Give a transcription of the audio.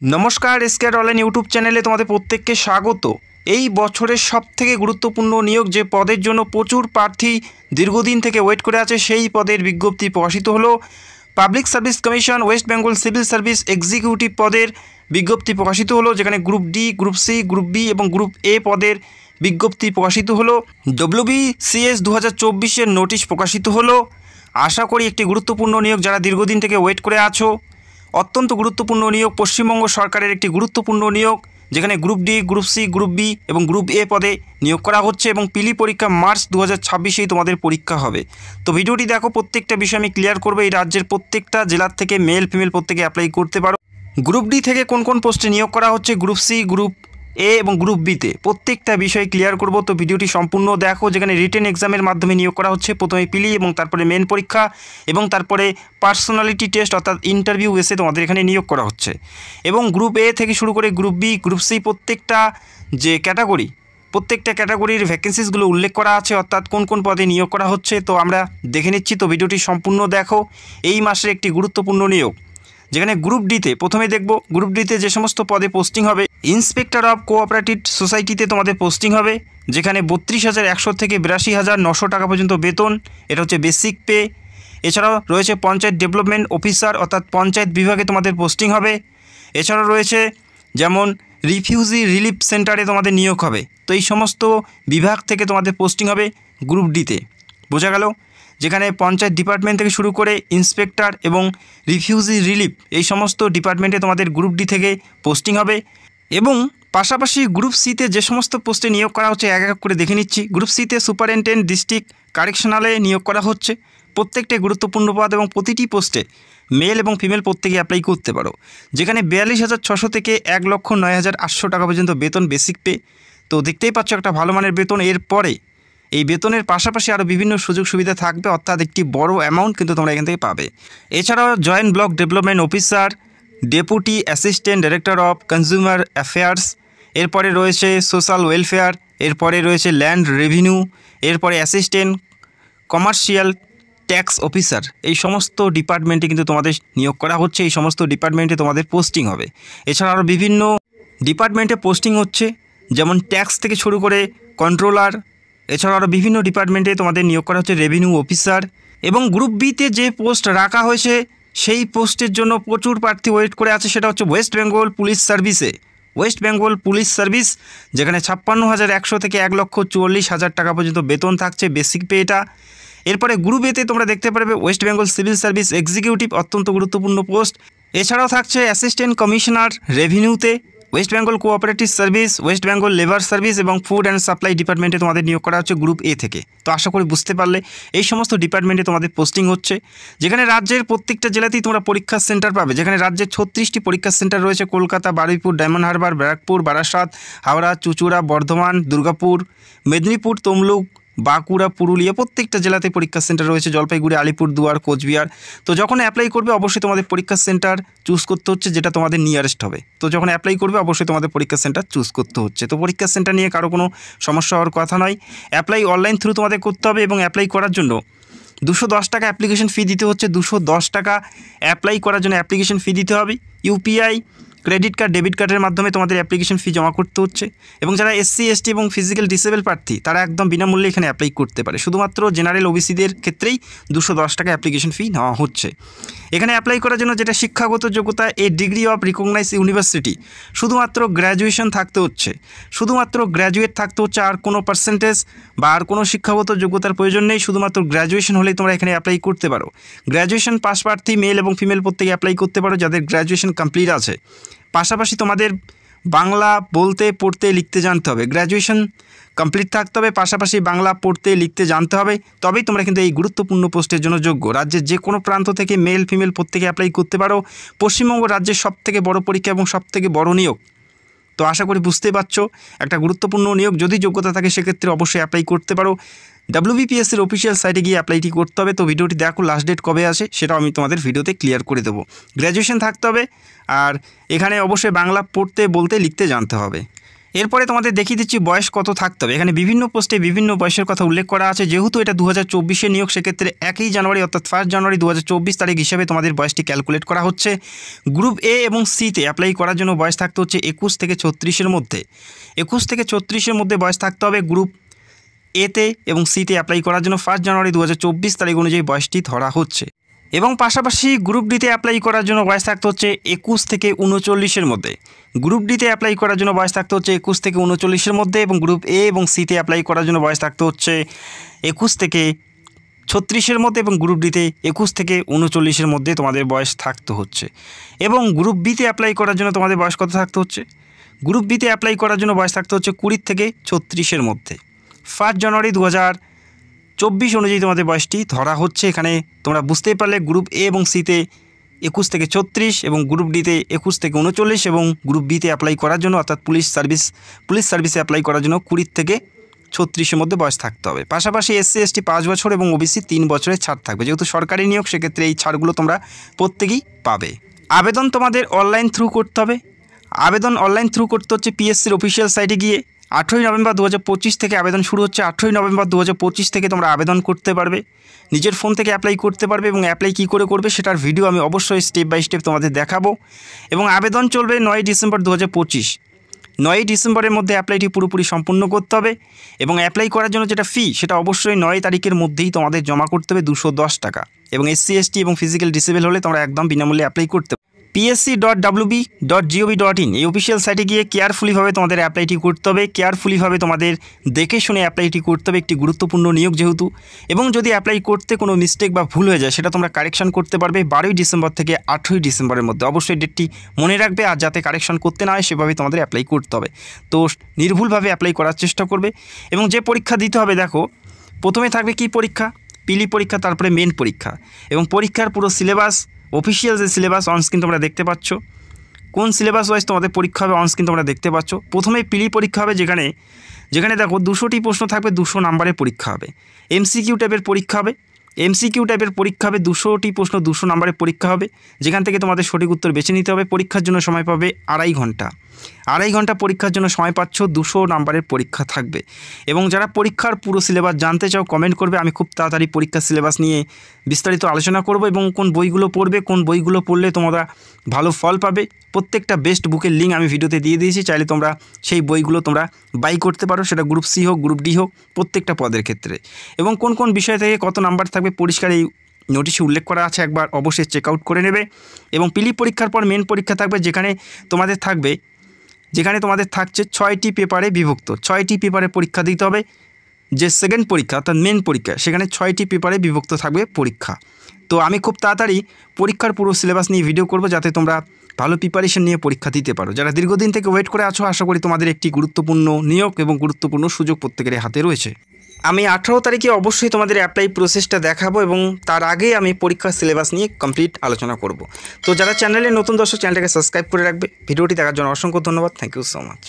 নমস্কার, এসকেআর online YouTube চ্যানেলে তোমাদের প্রত্যেককে স্বাগত। এই বছরের সবথেকে গুরুত্বপূর্ণ নিয়োগ যে পদের জন্য প্রচুর প্রার্থী দীর্ঘদিন থেকে ওয়েট করে আছে, সেই পদের বিজ্ঞপ্তি প্রকাশিত হলো। Public service commission West Bengal civil service executive পদের বিজ্ঞপ্তি প্রকাশিত হলো, যেখানে group D, group C, group B এবং গ্রুপ এ পদের বিজ্ঞপ্তি প্রকাশিত হলো। WBCS 2024-এর নোটিশ প্রকাশিত হলো। আশা করি একটি গুরুত্বপূর্ণ নিয়োগ, যারা দীর্ঘদিন থেকে ওয়েট করে আছো। অত্যন্ত গুরুত্বপূর্ণ নিয়োগ, পশ্চিমবঙ্গ সরকারের একটি গুরুত্বপূর্ণ নিয়োগ, যেখানে group D, group C, group B এবং গ্রুপ এ পদে নিয়োগ করা হচ্ছে এবং পিলি পরীক্ষা মার্চ 2026-এই তোমাদের পরীক্ষা হবে। তো ভিডিওটি দেখো, প্রত্যেকটা বিষয় আমি ক্লিয়ার করবো। এই রাজ্যের প্রত্যেকটা জেলার থেকে মেল ফিমেল প্রত্যেকে অ্যাপ্লাই করতে পারো। গ্রুপ ডি থেকে কোন কোন পোস্টে নিয়োগ করা হচ্ছে, গ্রুপ সি, গ্রুপ এ এবং গ্রুপ বিতে প্রত্যেকটা বিষয় ক্লিয়ার করব। তো ভিডিওটি সম্পূর্ণ দেখো, যেখানে রিটেন এক্সামের মাধ্যমে নিয়োগ করা হচ্ছে। প্রথমে পিলি এবং তারপরে মেন পরীক্ষা এবং তারপরে পার্সোনালিটি টেস্ট অর্থাৎ ইন্টারভিউ এসে তোমাদের এখানে নিয়োগ করা হচ্ছে। এবং গ্রুপ এ থেকে শুরু করে গ্রুপ বি, গ্রুপ সি প্রত্যেকটা যে ক্যাটাগরি, প্রত্যেকটা ক্যাটাগরির ভ্যাকেন্সিসগুলো উল্লেখ করা আছে, অর্থাৎ কোন কোন পদে নিয়োগ করা হচ্ছে। তো আমরা দেখে নিচ্ছি। তো ভিডিওটি সম্পূর্ণ দেখো। এই মাসের একটি গুরুত্বপূর্ণ নিয়োগ, যেখানে গ্রুপ ডিতে প্রথমে দেখব। গ্রুপ ডিতে যে সমস্ত পদে পোস্টিং হবে, ইন্সপেক্টর অফ কোঅপারেটিভ সোসাইটিতে তোমাদের পোস্টিং হবে, যেখানে 32,100 থেকে 82,900 টাকা পর্যন্ত বেতন। এটা হচ্ছে বেসিক পে। এছাড়াও রয়েছে পঞ্চায়েত ডেভেলপমেন্ট অফিসার অর্থাৎ পঞ্চায়েত বিভাগে তোমাদের পোস্টিং হবে। এছাড়াও রয়েছে যেমন রিফিউজি রিলিফ সেন্টারে তোমাদের নিয়োগ হবে। তো এই সমস্ত বিভাগ থেকে তোমাদের পোস্টিং হবে গ্রুপ ডিতে। বোঝা গেল? যেখানে পঞ্চায়েত ডিপার্টমেন্ট থেকে শুরু করে ইন্সপেক্টর এবং রিফিউজি রিলিফ এই সমস্ত ডিপার্টমেন্টে তোমাদের গ্রুপ ডি থেকে পোস্টিং হবে। এবং পাশাপাশি গ্রুপ সিতে যে সমস্ত পোস্টে নিয়োগ করা হচ্ছে এক এক করে দেখে নিচ্ছি। গ্রুপ সিতে সুপারিনটেন্ডেন্ট ডিস্ট্রিক্ট কারেকশনালে নিয়োগ করা হচ্ছে। প্রত্যেকটা গুরুত্বপূর্ণ পদ এবং প্রতিটি পোস্টে মেল এবং ফিমেল প্রত্যেকে অ্যাপ্লাই করতে পারো, যেখানে 42,600 থেকে 1,09,800 টাকা পর্যন্ত বেতন বেসিক পে। তো দেখতেই পাচ্ছ একটা ভালো মানের বেতন। এরপরে এই বেতনের পাশাপাশি আরও বিভিন্ন সুযোগ সুবিধা থাকবে, অর্থাৎ একটি বড় অ্যামাউন্ট কিন্তু তোমরা এখান থেকে পাবে। এছাড়াও joint block development officer, deputy assistant director of consumer affairs, এরপরে রয়েছে সোশ্যাল ওয়েলফেয়ার, এরপরে রয়েছে ল্যান্ড রেভিনিউ, এরপরে অ্যাসিস্ট্যান্ট কমার্শিয়াল ট্যাক্স অফিসার। এই সমস্ত ডিপার্টমেন্টে কিন্তু তোমাদের নিয়োগ করা হচ্ছে। এই সমস্ত ডিপার্টমেন্টে তোমাদের পোস্টিং হবে। এছাড়া আরও বিভিন্ন ডিপার্টমেন্টে পোস্টিং হচ্ছে, যেমন ট্যাক্স থেকে শুরু করে কন্ট্রোলার। এছাড়াও আরও বিভিন্ন ডিপার্টমেন্টে তোমাদের নিয়োগ করা হচ্ছে রেভিনিউ অফিসার। এবং গ্রুপ বিতে যে পোস্ট রাখা হয়েছে, সেই পোস্টের জন্য প্রচুর প্রার্থী ওয়েট করে আছে। সেটা হচ্ছে ওয়েস্ট বেঙ্গল পুলিশ সার্ভিসে। ওয়েস্ট বেঙ্গল পুলিশ সার্ভিস, যেখানে 56,100 থেকে 1,44,000 টাকা পর্যন্ত বেতন থাকছে বেসিক পে এটা। এরপরে গ্রুপ এতে তোমরা দেখতে পারবে west Bengal civil service executive, অত্যন্ত গুরুত্বপূর্ণ পোস্ট। এছাড়াও থাকছে অ্যাসিস্ট্যান্ট কমিশনার রেভিনিউতে, west Bengal cooperative service, west Bengal labour service এবং ফুড অ্যান্ড সাপ্লাই ডিপার্টমেন্টে তোমাদের নিয়োগ করা হচ্ছে গ্রুপ এ থেকে। তো আশা করি বুঝতে পারলে এই সমস্ত ডিপার্টমেন্টে তোমাদের পোস্টিং হচ্ছে, যেখানে রাজ্যের প্রত্যেকটা জেলাতেই তোমরা পরীক্ষা সেন্টার পাবে। যেখানে রাজ্যের 36টি পরীক্ষা সেন্টার রয়েছে: কলকাতা, বারুইপুর, ডায়মন্ড হারবার, ব্যারাকপুর, বারাসাত, হাওড়া, চুঁচুড়া, বর্ধমান, দুর্গাপুর, মেদিনীপুর, তমলুক, বাঁকুড়া, পুরুলিয়া প্রত্যেকটা জেলাতে পরীক্ষা সেন্টার রয়েছে, জলপাইগুড়ি, আলিপুরদুয়ার, কোচবিহার। তো যখন অ্যাপ্লাই করবে অবশ্যই তোমাদের পরীক্ষা সেন্টার চুজ করতে হচ্ছে, যেটা তোমাদের নিয়ারেস্ট হবে। তো যখন অ্যাপ্লাই করবে অবশ্যই তোমাদের পরীক্ষা সেন্টার চুজ করতে হচ্ছে। তো পরীক্ষা সেন্টার নিয়ে কারো কোনো সমস্যা হওয়ার কথা নয়। অ্যাপ্লাই অনলাইন থ্রু তোমাদের করতে হবে এবং অ্যাপ্লাই করার জন্য 210 টাকা অ্যাপ্লিকেশন ফি দিতে হচ্ছে। 210 টাকা অ্যাপ্লাই করার জন্য অ্যাপ্লিকেশন ফি দিতে হবে। ইউপিআই, ক্রেডিট কার্ড, ডেবিট কার্ডের মাধ্যমে তোমাদের অ্যাপ্লিকেশন ফি জমা করতে হচ্ছে। এবং যারা এসসি, এসটি এবং ফিজিক্যাল ডিসেবল প্রার্থী, তারা একদম বিনামূল্যে এখানে অ্যাপ্লাই করতে পারে। শুধুমাত্র জেনারেল ওবিসিদের ক্ষেত্রেই 210 টাকা অ্যাপ্লিকেশন ফি নেওয়া হচ্ছে। এখানে অ্যাপ্লাই করার জন্য যেটা শিক্ষাগত যোগ্যতা, এ ডিগ্রি অফ রিকগনাইজ ইউনিভার্সিটি, শুধুমাত্র গ্র্যাজুয়েশন থাকতে হচ্ছে। শুধুমাত্র গ্র্যাজুয়েট থাকতে হচ্ছে, আর কোনো পার্সেন্টেজ বা আর কোনো শিক্ষাগত যোগ্যতার প্রয়োজন নেই। শুধুমাত্র গ্র্যাজুয়েশন হলেই তোমরা এখানে অ্যাপ্লাই করতে পারো। গ্র্যাজুয়েশন পাস প্রার্থী মেল এবং ফিমেল প্রত্যেকে অ্যাপ্লাই করতে পারো, যাদের গ্র্যাজুয়েশন কমপ্লিট আছে। পাশাপাশি তোমাদের বাংলা বলতে, পড়তে, লিখতে জানতে হবে। গ্র্যাজুয়েশন কমপ্লিট থাকতে হবে, পাশাপাশি বাংলা পড়তে, লিখতে জানতে হবে। তবেই তোমরা কিন্তু এই গুরুত্বপূর্ণ পোস্টের জন্য যোগ্য। রাজ্যের যে কোনো প্রান্ত থেকে মেল ফিমেল প্রত্যেকে অ্যাপ্লাই করতে পারো। পশ্চিমবঙ্গ রাজ্যের সবথেকে বড় পরীক্ষা এবং সবথেকে বড় নিয়োগ। তো আশা করি বুঝতেই পারছো, একটা গুরুত্বপূর্ণ নিয়োগ। যদি যোগ্যতা থাকে সেক্ষেত্রে অবশ্যই অ্যাপ্লাই করতে পারো। WBPSCর অফিসিয়াল সাইটে গিয়ে অ্যাপ্লাইটি করতে হবে। তো ভিডিওটি দেখো, লাস্ট ডেট কবে আসে সেটাও আমি তোমাদের ভিডিওতে ক্লিয়ার করে দেবো। গ্র্যাজুয়েশন থাকতে হবে, আর এখানে অবশ্যই বাংলা পড়তে, বলতে, লিখতে জানতে হবে। এরপরে তোমাদের দেখিয়ে দিচ্ছি বয়স কত থাকতে হবে। এখানে বিভিন্ন পোস্টে বিভিন্ন বয়সের কথা উল্লেখ করা আছে। যেহেতু এটা 2024-এর নিয়োগ, সেক্ষেত্রে 1 জানুয়ারি অর্থাৎ 1 জানুয়ারি 2024 তারিখ হিসেবে তোমাদের বয়সটি ক্যালকুলেট করা হচ্ছে। গ্রুপ এ এবং সিতে অ্যাপ্লাই করার জন্য বয়স থাকতে হচ্ছে 21 থেকে 36-এর মধ্যে। 21 থেকে 36-এর মধ্যে বয়স থাকতে হবে গ্রুপ এতে, এবং সিতে অ্যাপ্লাই করার জন্য 1 জানুয়ারি 2024 তারিখ অনুযায়ী বয়সটি ধরা হচ্ছে। এবং পাশাপাশি গ্রুপ ডিতে অ্যাপ্লাই করার জন্য বয়স থাকতে হচ্ছে 21 থেকে 39-এর মধ্যে। গ্রুপ ডিতে অ্যাপ্লাই করার জন্য বয়স থাকতে হচ্ছে 21 থেকে 39-এর মধ্যে, এবং গ্রুপ এ এবং সিতে অ্যাপ্লাই করার জন্য বয়স থাকতে হচ্ছে 21 থেকে 36-এর মধ্যে, এবং গ্রুপ ডিতে 21 থেকে 39-এর মধ্যে তোমাদের বয়স থাকতে হচ্ছে। এবং গ্রুপ বিতে অ্যাপ্লাই করার জন্য তোমাদের বয়স কত থাকতে হচ্ছে? গ্রুপ বিতে অ্যাপ্লাই করার জন্য বয়স থাকতে হচ্ছে 20 থেকে 36-এর মধ্যে। 1 জানুয়ারি 2024 অনুযায়ী তোমাদের বয়সটি ধরা হচ্ছে। এখানে তোমরা বুঝতেই পারলে গ্রুপ এ এবং সিতে 21 থেকে 36, এবং গ্রুপ ডিতে 21 থেকে 39, এবং গ্রুপ বিতে অ্যাপ্লাই করার জন্য অর্থাৎ পুলিশ সার্ভিসে অ্যাপ্লাই করার জন্য 20 থেকে 36-এর মধ্যে বয়স থাকতে হবে। পাশাপাশি SC ST 5 বছর এবং OBC 3 বছরের ছাড় থাকবে। যেহেতু সরকারি নিয়োগ, সেক্ষেত্রে এই ছাড়গুলো তোমরা প্রত্যেকেই পাবে। আবেদন তোমাদের অনলাইন থ্রু করতে হবে। আবেদন অনলাইন থ্রু করতে হচ্ছে PSCর অফিসিয়াল সাইটে গিয়ে। 18 নভেম্বর 2025 থেকে আবেদন শুরু হচ্ছে। 18 নভেম্বর 2025 থেকে তোমরা আবেদন করতে পারবে, নিজের ফোন থেকে অ্যাপ্লাই করতে পারবে। এবং অ্যাপ্লাই কী করে করবে সেটার ভিডিও আমি অবশ্যই স্টেপ বাই স্টেপ তোমাদের দেখাবো। এবং আবেদন চলবে 9 ডিসেম্বর 2025। 9 ডিসেম্বরের মধ্যে অ্যাপ্লাইটি পুরোপুরি সম্পূর্ণ করতে হবে। এবং অ্যাপ্লাই করার জন্য যেটা ফি, সেটা অবশ্যই 9 তারিখের মধ্যেই তোমাদের জমা করতে হবে 210 টাকা। এবং SC ST এবং ফিজিক্যাল ডিসেবল হলে তোমরা একদম বিনামূল্যে অ্যাপ্লাই করতে পারবে। psc.wb.gov.in এই অফিসিয়াল সাইটে গিয়ে কেয়ারফুলিভাবে তোমাদের অ্যাপ্লাইটি করতে হবে। কেয়ারফুলিভাবে তোমাদের দেখে শুনে অ্যাপ্লাইটি করতে হবে, একটি গুরুত্বপূর্ণ নিয়োগ যেহেতু। এবং যদি অ্যাপ্লাই করতে কোনো মিস্টেক বা ভুল হয়ে যায়, সেটা তোমরা কারেকশন করতে পারবে 12 ডিসেম্বর থেকে 18 ডিসেম্বরের মধ্যে। অবশ্যই ডেটটি মনে রাখবে, আর যাতে কারেকশন করতে না হয় সেভাবে তোমাদের অ্যাপ্লাই করতে হবে। তো নির্ভুলভাবে অ্যাপ্লাই করার চেষ্টা করবে। এবং যে পরীক্ষা দিতে হবে, দেখো প্রথমে থাকবে কি পরীক্ষা, পিলি পরীক্ষা, তারপরে মেন পরীক্ষা। এবং পরীক্ষার পুরো সিলেবাস, অফিসিয়াল যে সিলেবাস অনস্ক্রিন তোমরা দেখতে পাচ্ছ, কোন সিলেবাস ওয়াইজ তোমাদের পরীক্ষা হবে অনস্ক্রিন তোমরা দেখতে পাচ্ছ। প্রথমে পিলি পরীক্ষা হবে, যেখানে দেখো 200টি প্রশ্ন থাকবে, 200 নাম্বারের পরীক্ষা হবে। MCQ টাইপের পরীক্ষা হবে। 200টি প্রশ্ন 200 নাম্বারের পরীক্ষা হবে, যেখান থেকে তোমাদের সঠিক উত্তর বেছে নিতে হবে। পরীক্ষার জন্য সময় পাবে 2.5 ঘন্টা। 2.5 ঘন্টা পরীক্ষার জন্য সময় পাচ্ছ। 200 নাম্বারের পরীক্ষা থাকবে। এবং যারা পরীক্ষার পুরো সিলেবাস জানতে চাও, কমেন্ট করবে, আমি খুব তাড়াতাড়ি পরীক্ষার সিলেবাস নিয়ে বিস্তারিত আলোচনা করব। এবং কোন বইগুলো পড়বে, কোন বইগুলো পড়লে তোমরা ভালো ফল পাবে, প্রত্যেকটা বেস্ট বুকের লিঙ্ক আমি ভিডিওতে দিয়ে দিয়েছি। চাইলে তোমরা সেই বইগুলো তোমরা বাই করতে পারো, সেটা গ্রুপ সি হোক, গ্রুপ ডি হোক, প্রত্যেকটা পদের ক্ষেত্রে। এবং কোন কোন বিষয় থেকে কত নাম্বার থাকবে পরিষ্কার এই নোটিশে উল্লেখ করা আছে, একবার অবশ্যই চেক আউট করে নেবে। এবং পিলি পরীক্ষার পর মেন পরীক্ষা থাকবে, যেখানে তোমাদের থাকছে 6টি পেপারে বিভক্ত। 6টি পেপারে পরীক্ষা দিতে হবে। যে সেকেন্ড পরীক্ষা অর্থাৎ মেন পরীক্ষা, সেখানে 6টি পেপারে বিভক্ত থাকবে পরীক্ষা। তো আমি খুব তাড়াতাড়ি পরীক্ষার পুরো সিলেবাস নিয়ে ভিডিও করব, যাতে তোমরা ভালো প্রিপারেশন নিয়ে পরীক্ষা দিতে পারো। যারা দীর্ঘদিন থেকে ওয়েট করে আছো, আশা করি তোমাদের একটি গুরুত্বপূর্ণ নিয়োগ এবং গুরুত্বপূর্ণ সুযোগ প্রত্যেকের হাতে রয়েছে। আমি 18 তারিখে অবশ্যই তোমাদের অ্যাপ্লাই প্রসেসটা দেখাবো, এবং তার আগে আমি পরীক্ষার সিলেবাস নিয়ে কমপ্লিট আলোচনা করব। তো যারা চ্যানেলে নতুন দর্শক, চ্যানেলটাকে সাবস্ক্রাইব করে রাখবে। ভিডিওটি দেখার জন্য অসংখ্য ধন্যবাদ। Thank you so much.